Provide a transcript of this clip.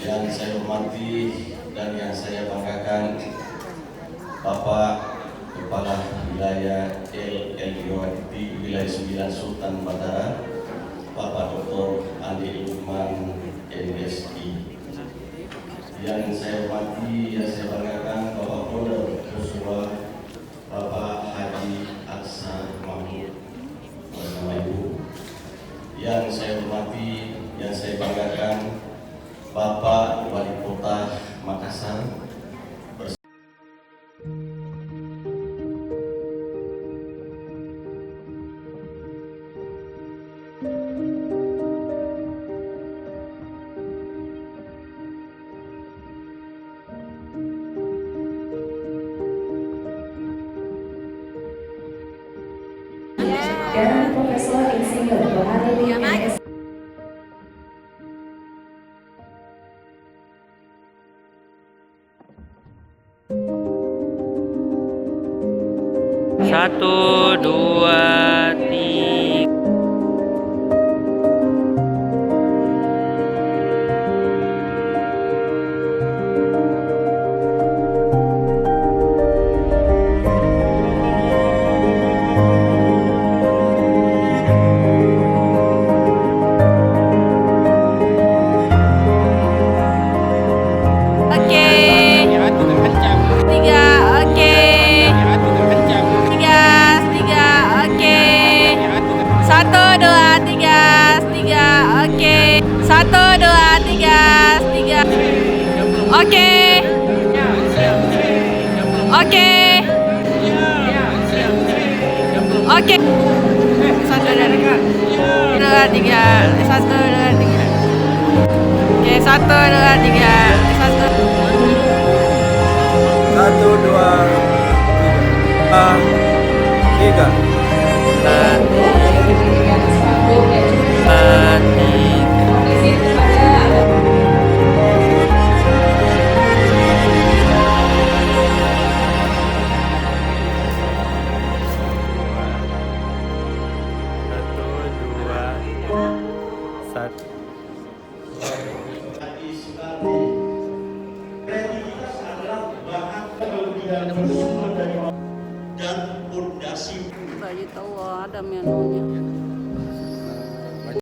Yang saya hormati dan yang saya banggakan, Bapak Kepala Wilayah LLIOADT Wilayah 9 Sultan Batara, Bapak Dr. Andi Lukman MSI. Yang saya hormati, yang saya banggakan, Bapak Polda Joshua, Bapak Haji Aksa Mahmud bersama Ibu. Yang saya hormati, yang saya banggakan, Bapak Wali Kota Makassar. Dan Profesor Insinyur Baharudin MS. Satu, dua, tiga. Satu, dua, tiga. Oke. Oke. Oke. Satu, dua, tiga. Satu, dua, tiga. Oke, satu, dua, tiga. Satu, dua, tiga. Dan pondasi baju tahu ada menunya.